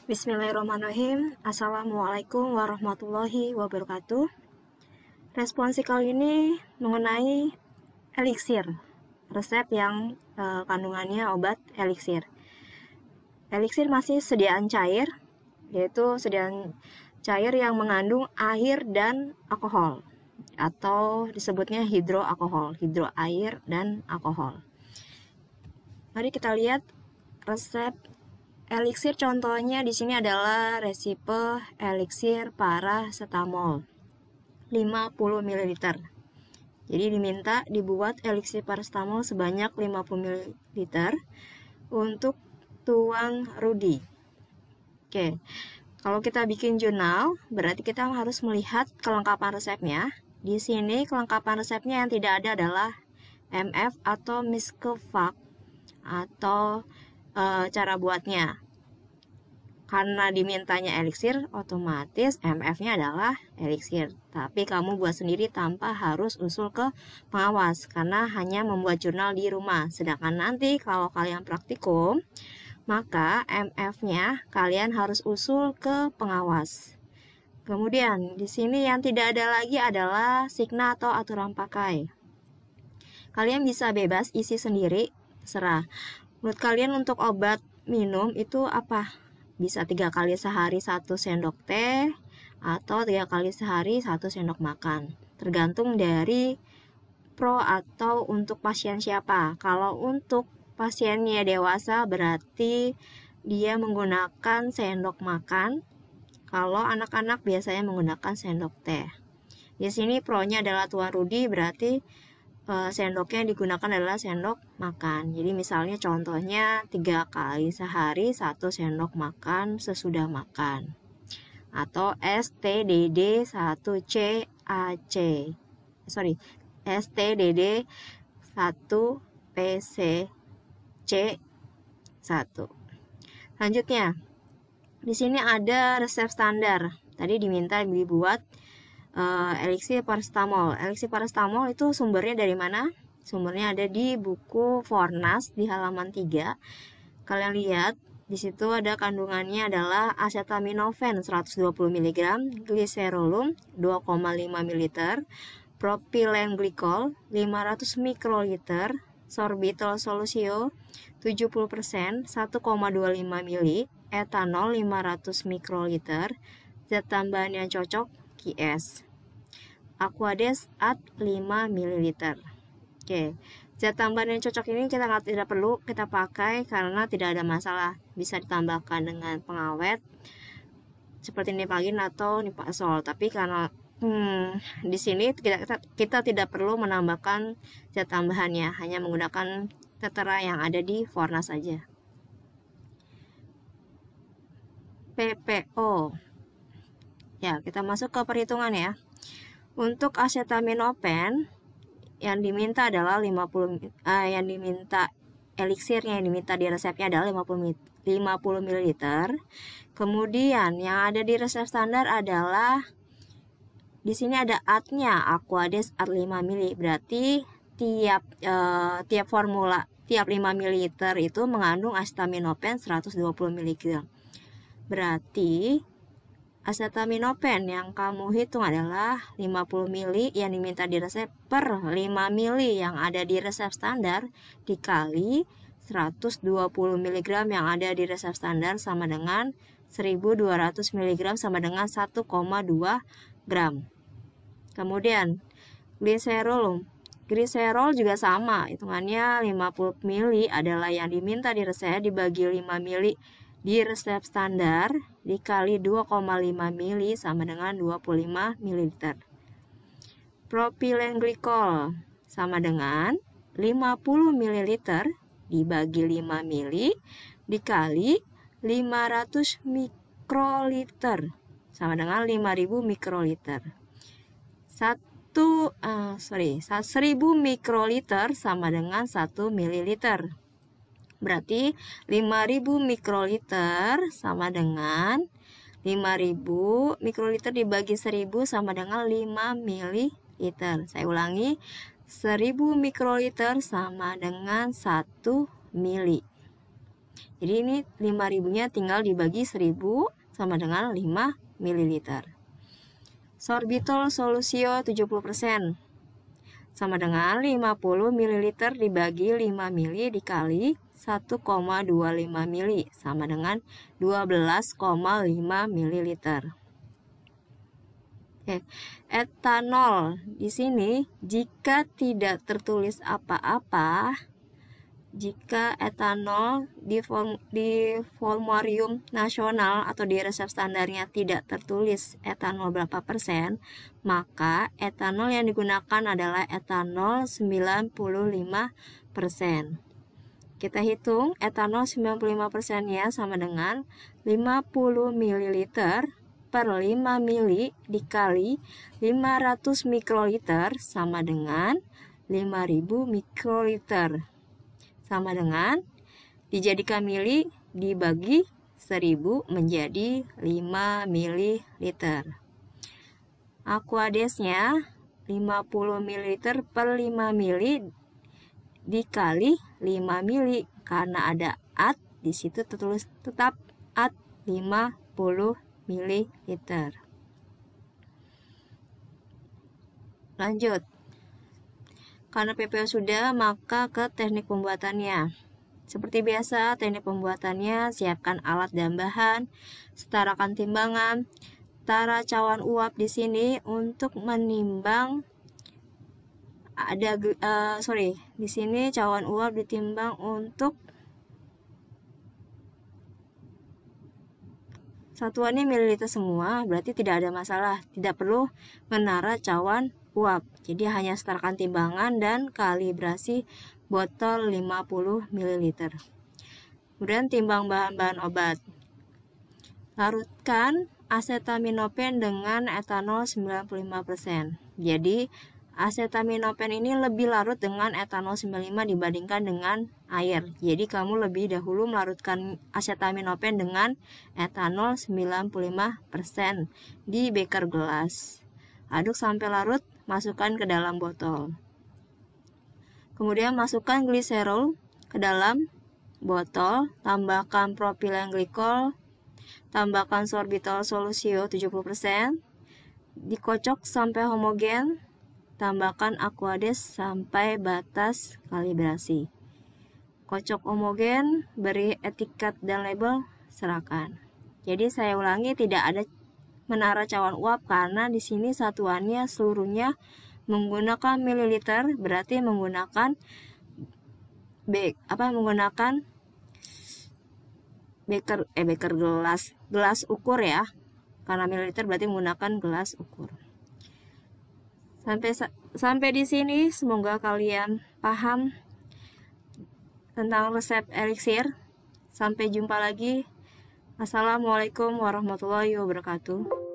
Bismillahirrahmanirrahim. Assalamualaikum warahmatullahi wabarakatuh. Responsi kali ini mengenai eliksir, resep yang kandungannya obat eliksir. Eliksir masih sediaan cair, yaitu sediaan cair yang mengandung air dan alkohol, atau disebutnya hidroalkohol, hidro air dan alkohol. Mari kita lihat resep eliksir. Contohnya di sini adalah resipe eliksir paracetamol 50 ml. Jadi diminta dibuat eliksir paracetamol sebanyak 50 ml untuk Tuan Rudi. Oke. Kalau kita bikin jurnal, berarti kita harus melihat kelengkapan resepnya. Di sini kelengkapan resepnya yang tidak ada adalah MF atau Miskevak atau cara buatnya. Karena dimintanya eliksir, otomatis MF-nya adalah eliksir. Tapi kamu buat sendiri tanpa harus usul ke pengawas, karena hanya membuat jurnal di rumah. Sedangkan nanti kalau kalian praktikum, maka MF-nya kalian harus usul ke pengawas. Kemudian di sini yang tidak ada lagi adalah signa atau aturan pakai. Kalian bisa bebas isi sendiri, terserah. Menurut kalian untuk obat minum itu apa? Bisa 3 kali sehari 1 sendok teh atau 3 kali sehari 1 sendok makan. Tergantung dari pro atau untuk pasien siapa. Kalau untuk pasiennya dewasa berarti dia menggunakan sendok makan. Kalau anak-anak biasanya menggunakan sendok teh. Di sini pro-nya adalah Tuan Rudi, berarti sendoknya yang digunakan adalah sendok makan. Jadi misalnya contohnya 3 kali sehari 1 sendok makan sesudah makan. Atau STDD 1CAC. STDD 1PCC1. Selanjutnya, di sini ada resep standar. Tadi diminta dibuat eliksir paracetamol. Eliksir paracetamol itu sumbernya dari mana? Sumbernya ada di buku Fornas di halaman 3. Kalian lihat di situ ada kandungannya adalah acetaminophen 120 mg, gliserolum 2,5 ml, propylenglikol 500 mikroliter, sorbitol solusio 70% 1,25 ml, etanol 500 mikroliter, zat tambahan yang cocok QS. Aquades at 5 ml. Oke, zat tambahan yang cocok ini kita tidak perlu kita pakai karena tidak ada masalah. Bisa ditambahkan dengan pengawet seperti nipalin atau nipasol. Tapi karena di sini kita tidak perlu menambahkan zat tambahannya, hanya menggunakan tertera yang ada di Fornas saja. PPO. Ya, kita masuk ke perhitungan ya. Untuk acetaminophen yang diminta adalah 50 yang diminta eliksirnya yang diminta di resepnya adalah 50 ml. Kemudian yang ada di resep standar adalah di sini ada AT-nya, Aquades at 5 ml. Berarti tiap formula tiap 5 ml itu mengandung acetaminophen 120 mg. Berarti acetaminophen yang kamu hitung adalah 50 ml yang diminta di resep per 5 ml yang ada di resep standar dikali 120 mg yang ada di resep standar sama dengan 1200 mg sama dengan 1,2 gram. Kemudian gliserol juga sama, hitungannya 50 ml adalah yang diminta di resep dibagi 5 ml di resep standar dikali 2,5 ml sama dengan 25 ml. Propylenglikol sama dengan 50 ml dibagi 5 ml dikali 500 mikroliter sama dengan 5000 mikroliter. 1000 mikroliter sama dengan 1 ml. Berarti 5000 mikroliter sama dengan 5000 mikroliter dibagi 1000 sama dengan 5 ml. Saya ulangi, 1000 mikroliter sama dengan 1 mili. Jadi ini 5.000-nya tinggal dibagi 1.000 sama dengan 5 ml. Sorbitol solusio 70% sama dengan 50 ml dibagi 5 ml dikali 1,25 ml sama dengan 12,5 ml. Oke, etanol di sini jika tidak tertulis apa-apa, jika etanol di formularium nasional atau di resep standarnya tidak tertulis etanol berapa persen, maka etanol yang digunakan adalah etanol 95%. Kita hitung etanol 95%-nya sama dengan 50 ml per 5 mili dikali 500 mikroliter sama dengan 5000 mikroliter. Sama dengan dijadikan mili dibagi 1000 menjadi 5 ml. Aquadesnya 50 ml per 5 mili dikali 5 mili karena ada at di situ tertulis tetap at 50 ml. Lanjut. Karena PPO sudah, maka ke teknik pembuatannya. Seperti biasa, teknik pembuatannya siapkan alat dan bahan, setarakan timbangan, tara cawan uap di sini untuk menimbang di sini cawan uap ditimbang untuk satuannya mililiter semua, berarti tidak ada masalah, tidak perlu menara cawan uap. Jadi hanya setarakan timbangan dan kalibrasi botol 50 ml. Kemudian timbang bahan-bahan obat. Larutkan asetaminopen dengan etanol 95%. Jadi asetaminopen ini lebih larut dengan etanol 95 dibandingkan dengan air. Jadi kamu lebih dahulu melarutkan asetaminopen dengan etanol 95% di beker gelas. Aduk sampai larut, masukkan ke dalam botol. Kemudian masukkan gliserol ke dalam botol, tambahkan propilen glikol, tambahkan sorbitol solusio 70%, dikocok sampai homogen, tambahkan aquades sampai batas kalibrasi. Kocok homogen, beri etiket dan label, serahkan. Jadi saya ulangi, tidak ada menara cawan uap karena di sini satuannya seluruhnya menggunakan mililiter, berarti menggunakan beker gelas ukur ya. Karena mililiter berarti menggunakan gelas ukur. Sampai di sini semoga kalian paham tentang resep eliksir. Sampai jumpa lagi. Assalamualaikum warahmatullahi wabarakatuh.